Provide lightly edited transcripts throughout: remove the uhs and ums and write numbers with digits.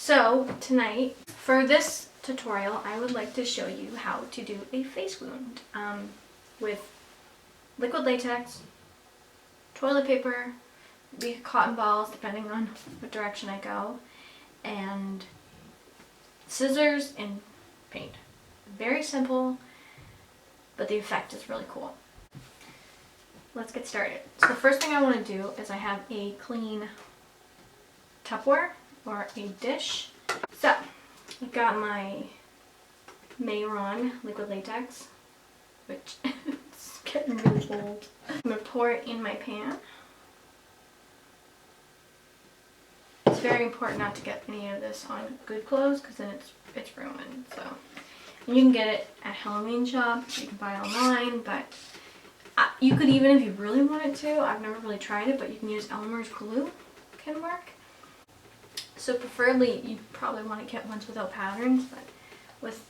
So tonight, for this tutorial, I would like to show you how to do a face wound with liquid latex, toilet paper, maybe cotton balls depending on what direction I go, and scissors and paint. Very simple, but the effect is really cool. Let's get started. So the first thing I want to do is I have a clean Tupperware or a dish. So I've got my Mayron liquid latex, which is getting really old. I'm going to pour it in my pan. It's very important not to get any of this on good clothes because then it's ruined. So and you can get it at Halloween shop, you can buy it online, but you could even, if you really wanted to, I've never really tried it, but you can use Elmer's glue, can work. So preferably you probably want to get ones without patterns, but with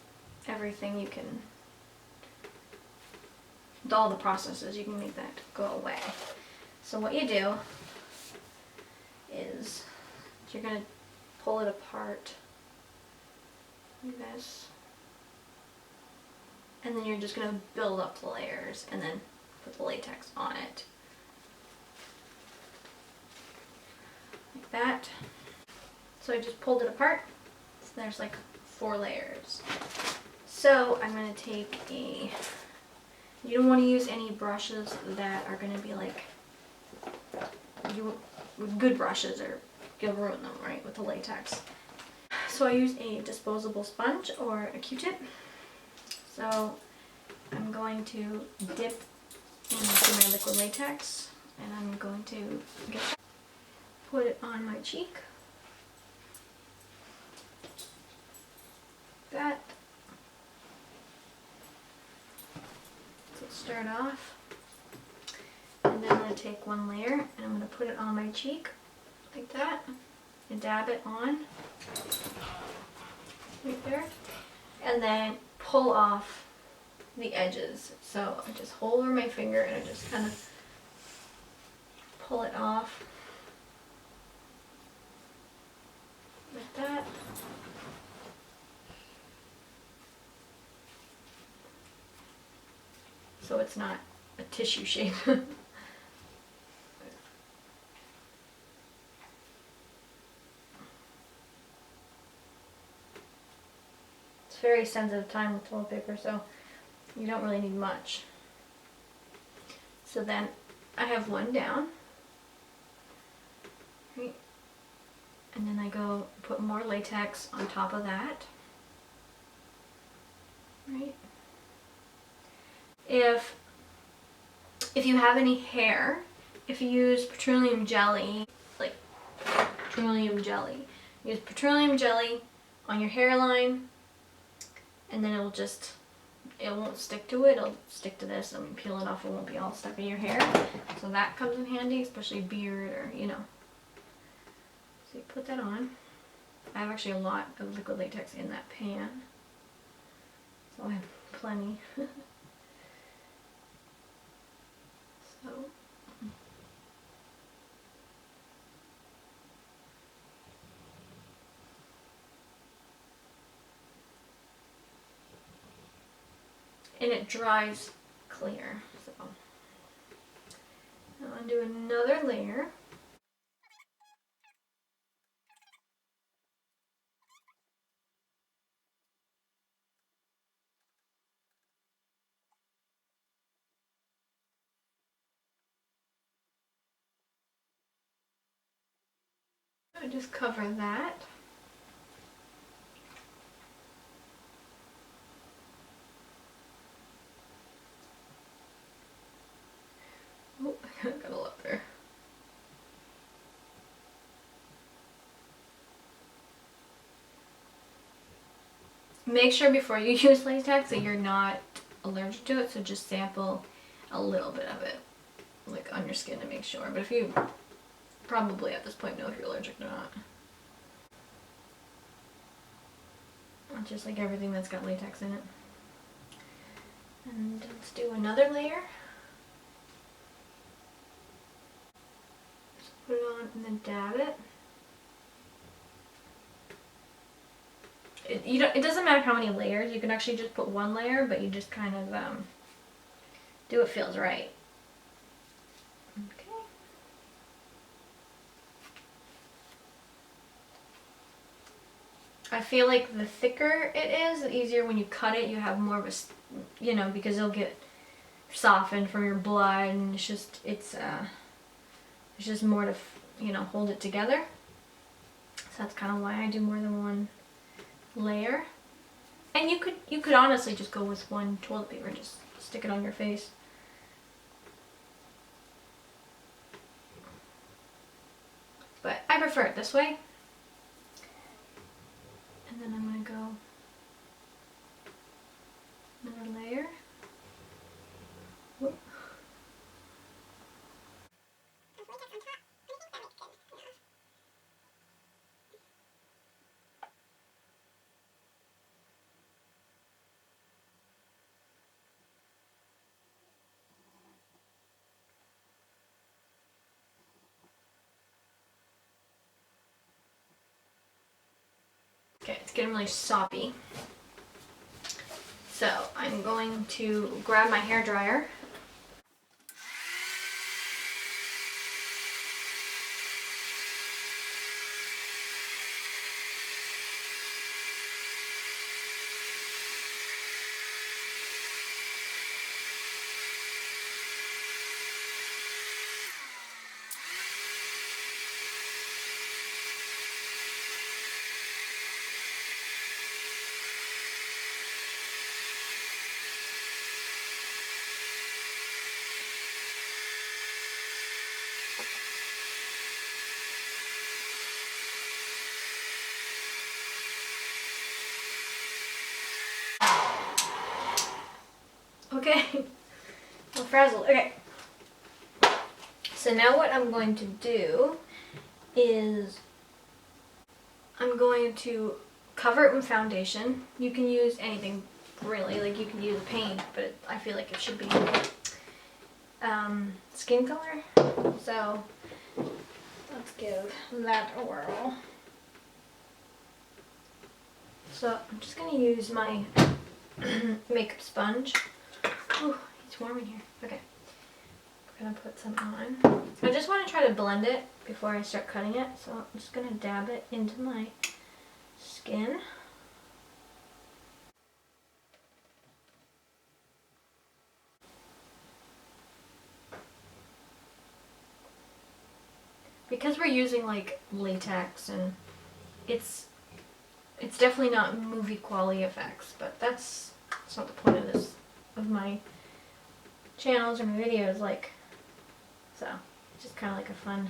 everything you can, with all the processes, you can make that go away. So what you do is you're going to pull it apart like this, and then you're just going to build up the layers and then put the latex on it. Like that. So I just pulled it apart. So there's like 4 layers. So I'm going to take you don't want to use any brushes that are going to be like, good brushes or you'll ruin them, right, with the latex. So I use a disposable sponge or a Q-tip. So I'm going to dip into my liquid latex and I'm going to put it on my cheek. That. So start off. And then I'm going to take one layer and I'm going to put it on my cheek like that and dab it on right there. And then pull off the edges. So I just hold over my finger and I just kind of pull it off like that. So it's not a tissue shape. It's very sensitive time with toilet paper, so you don't really need much. So then I have one down, right? And then I go put more latex on top of that, right? If you have any hair, if you use petroleum jelly, like petroleum jelly, use petroleum jelly on your hairline, and then it won't stick to it, it'll stick to this, and peel it off, it won't be all stuck in your hair. So that comes in handy, especially beard or, you know. So you put that on. I have actually a lot of liquid latex in that pan, so I have plenty. So and it dries clear. So now I'll do another layer. I just cover that. Oh, I got a lot there. Make sure before you use latex that you're not allergic to it, so just sample a little bit of it, like on your skin to make sure. But if you probably at this point know if you're allergic or not. Just like everything that's got latex in it. And let's do another layer. Just put it on and then dab it. it doesn't matter how many layers. You can actually just put one layer, but you just kind of do what feels right. Okay. I feel like the thicker it is, the easier when you cut it. You have more of a, you know, because it'll get softened from your blood, and it's just more to, you know, hold it together. So that's kind of why I do more than one layer. And you could honestly just go with one toilet paper, just stick it on your face. But I prefer it this way. And then I'm gonna go another layer. Whoop. Okay, it's getting really soppy. So I'm going to grab my hair dryer. Okay, I'm frazzled. Okay. So now what I'm going to do is I'm going to cover it with foundation. You can use anything really, like you can use paint, but I feel like it should be skin color. So let's give that a whirl. So I'm just going to use my makeup sponge. Oh, it's warm in here. Okay. I'm gonna put some on. I just want to try to blend it before I start cutting it, so I'm just gonna dab it into my skin. Because we're using like latex, and it's definitely not movie quality effects, but that's not the point of this, of my channels or my videos, like, so it's just kind of like a fun.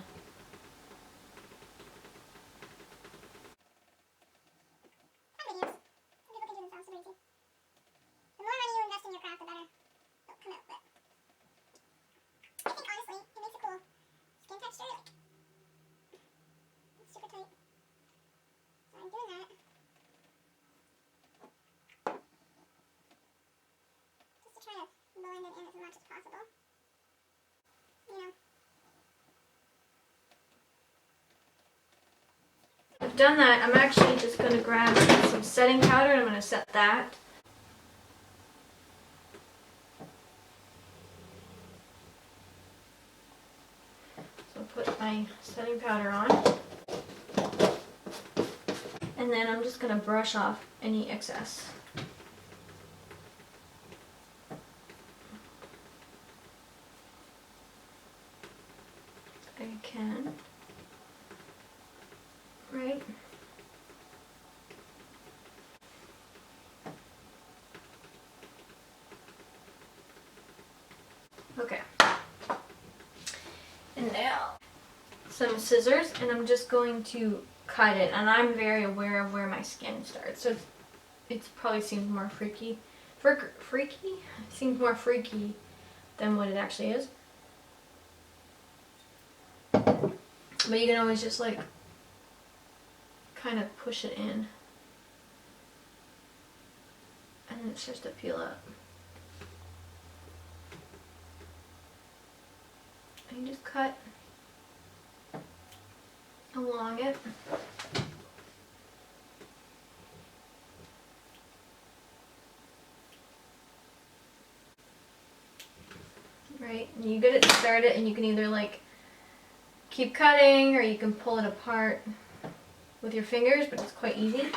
I've done that. I'm actually just going to grab some setting powder and I'm going to set that. So I'll put my setting powder on. And then I'm just going to brush off any excess. I can. Right? Okay. And now some scissors, and I'm just going to cut it, and I'm very aware of where my skin starts, so it probably seems more freaky. Freaky? It seems more freaky than what it actually is. But you can always just like kind of push it in, and then it starts to peel up. And you just cut along it. You get it started and you can either like keep cutting or you can pull it apart with your fingers, but it's quite easy.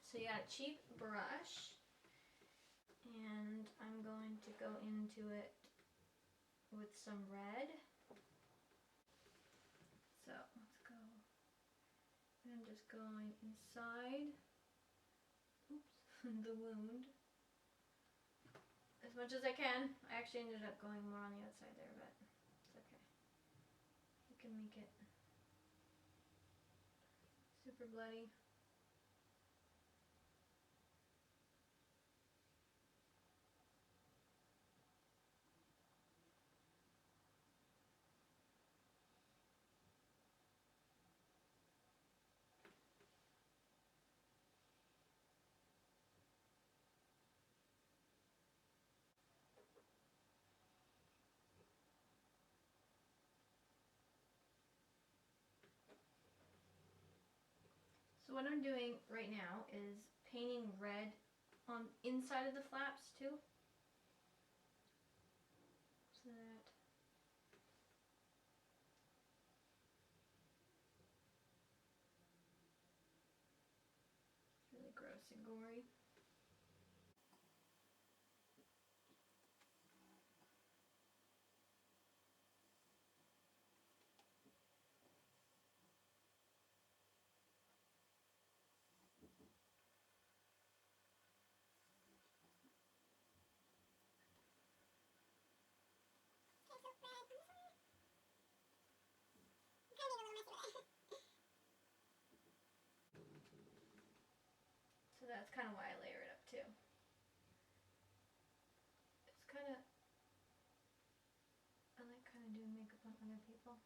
So you got a cheap brush, and I'm going to go into it with some red. So let's go. I'm just going inside, the wound as much as I can. I actually ended up going more on the outside there, but it's okay. You can make it super bloody. So what I'm doing right now is painting red on inside of the flaps too, so that it's really gross and gory. So that's kind of why I layer it up too. It's kind of, I like kind of doing makeup on other people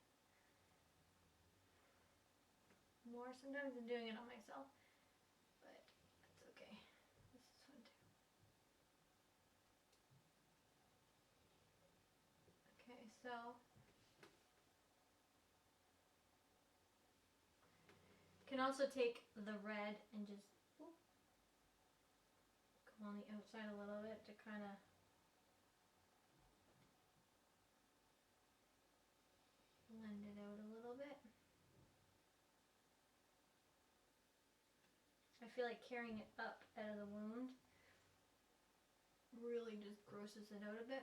more sometimes than doing it on myself, but it's okay. This is fun too. Okay, so you can also take the red and just go on the outside a little bit to kind of blend it out a little bit. I feel like carrying it up out of the wound really just grosses it out a bit.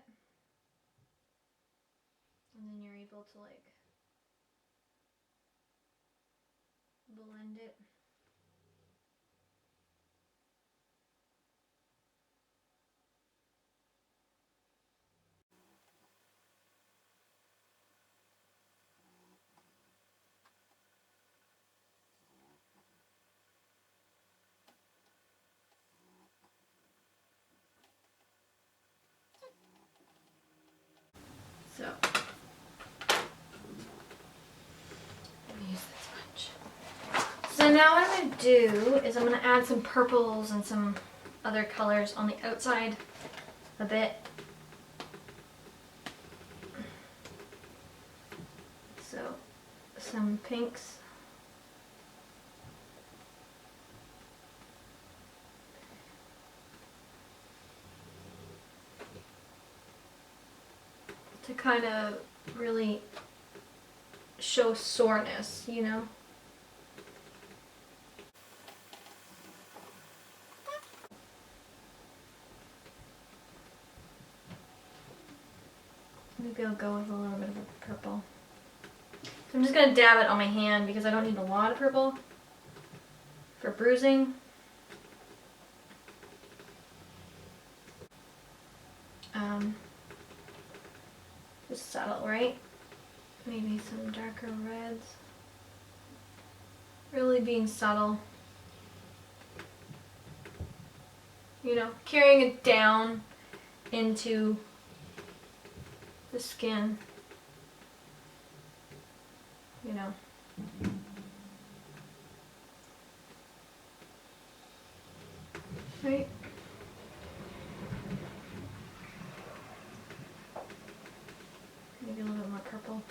And then you're able to like blend it. So use this much. So now what I'm going to do is I'm going to add some purples and some other colors on the outside a bit. So some pinks. To kind of really show soreness, you know? Maybe I'll go with a little bit of a purple. So I'm just going to dab it on my hand because I don't need a lot of purple for bruising. Just subtle, right? Maybe some darker reds. Really being subtle. You know, carrying it down into the skin. You know. Right? Maybe a little bit more purple.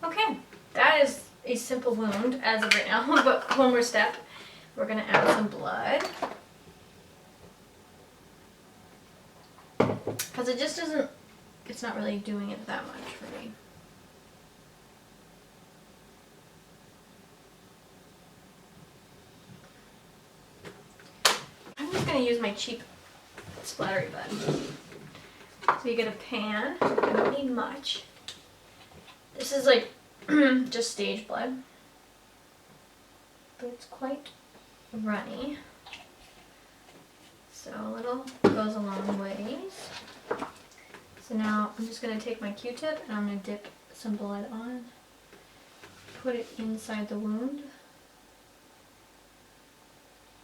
Okay, that is a simple wound as of right now, but one more step. We're gonna add some blood. Because it just doesn't, it's not really doing it that much for me. I'm just gonna use my cheap splattery blood. So you get a pan, you don't need much. This is like just stage blood, but it's quite runny. So a little goes a long ways. So now I'm just going to take my Q-tip and I'm going to dip some blood on, put it inside the wound.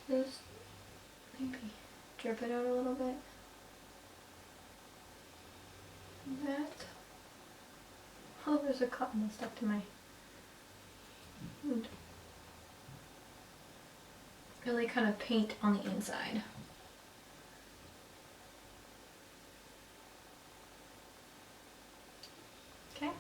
Just maybe drip it out a little bit. Like that. Oh, there's a cotton that stuck to my wound. Really kind of paint on the inside. Okay.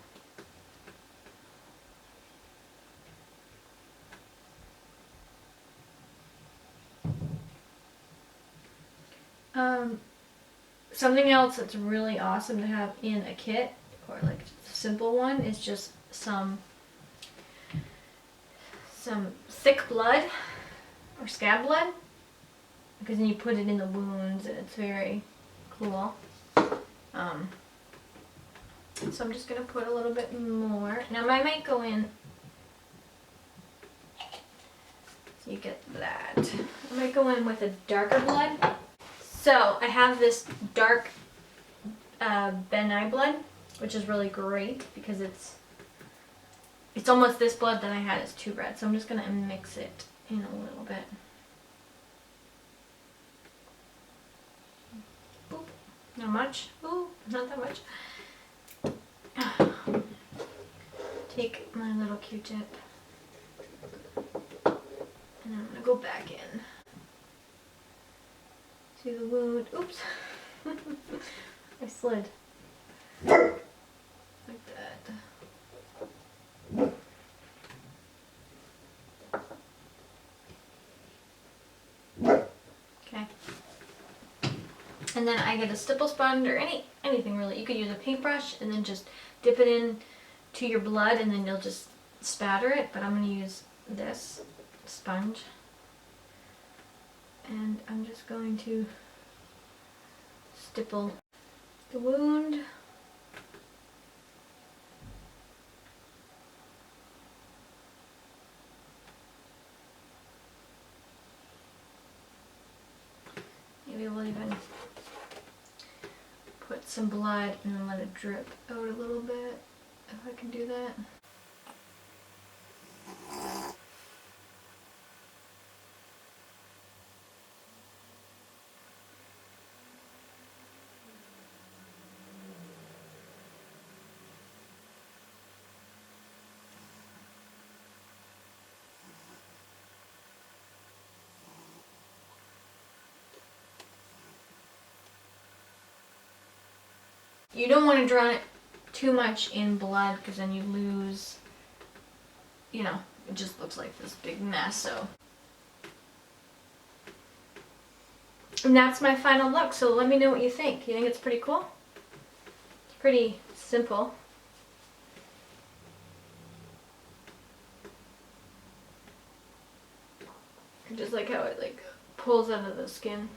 Something else that's really awesome to have in a kit, or like a simple one, is just some thick blood or scab blood, because then you put it in the wounds and it's very cool. So I'm just going to put a little bit more. Now I might go in, so you get that. I might go in with a darker blood. So I have this dark Ben blood, which is really great because it's almost this blood that I had is too red. So I'm just going to mix it in a little bit. Oop, not much. Ooh, not that much. Take my little Q-tip and I'm going to go back in to the wound. Oops. I slid. Like that. Okay. And then I get a stipple sponge or anything really. You could use a paintbrush and then just dip it in to your blood and then you'll just spatter it. But I'm going to use this sponge. And I'm just going to stipple the wound. Maybe we'll even put some blood and then let it drip out a little bit, if I can do that. You don't want to drown it too much in blood because then you lose, you know, it just looks like this big mess. So And that's my final look, so let me know what you think. You think it's pretty cool? It's pretty simple. I just like how it like pulls out of the skin.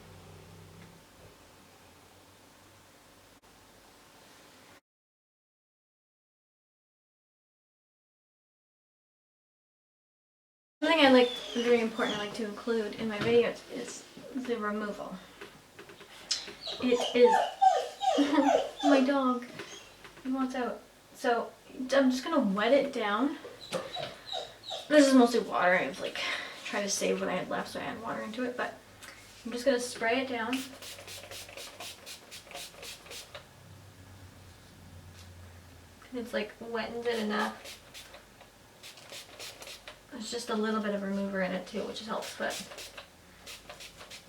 Something I like, very important, I like to include in my videos is the removal. It is my dog. He wants out. So I'm just gonna wet it down. This is mostly water. I was like trying to save what I had left, so I add water into it. But I'm just gonna spray it down. It's like wettens it enough. There's just a little bit of remover in it too, which helps, but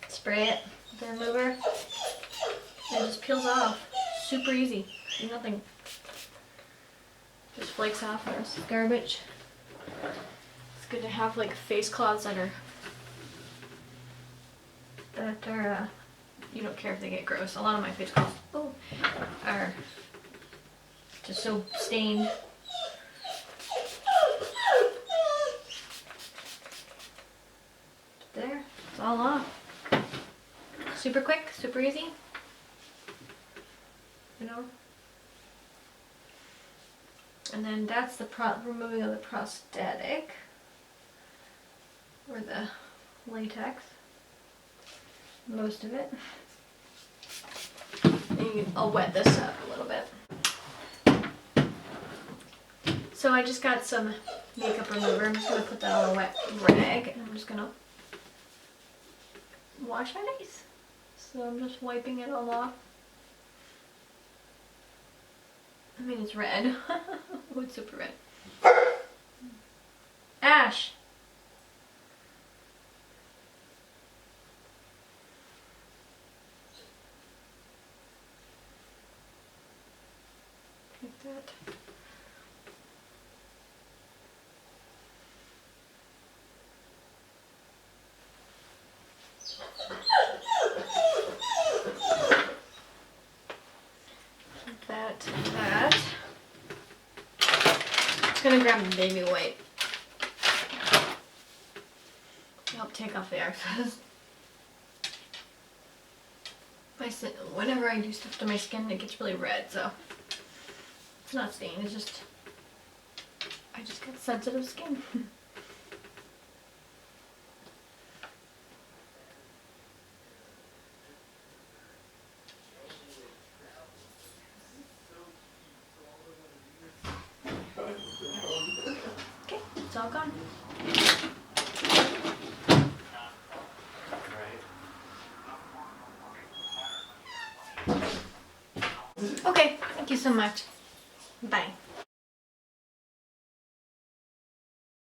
spray it with the remover and it just peels off. Super easy. Nothing. Just flakes off. There's garbage. It's good to have like face cloths that are you don't care if they get gross. A lot of my face cloths are just so stained. There, it's all off. Super quick, super easy. You know? And then that's the removing of the prosthetic, or the latex, most of it. I'll wet this up a little bit. So I just got some makeup remover. I'm just going to put that on a wet rag, and I'm just going to wash my face. So I'm just wiping it all off. I mean, it's red. Oh, it's super red. Ash! Like that. That. I'm gonna grab a baby wipe. Help take off the excess. Whenever I do stuff to my skin, it gets really red, so it's not stained. It's just I just got sensitive skin. Okay, it's all gone. Okay, thank you so much. Bye.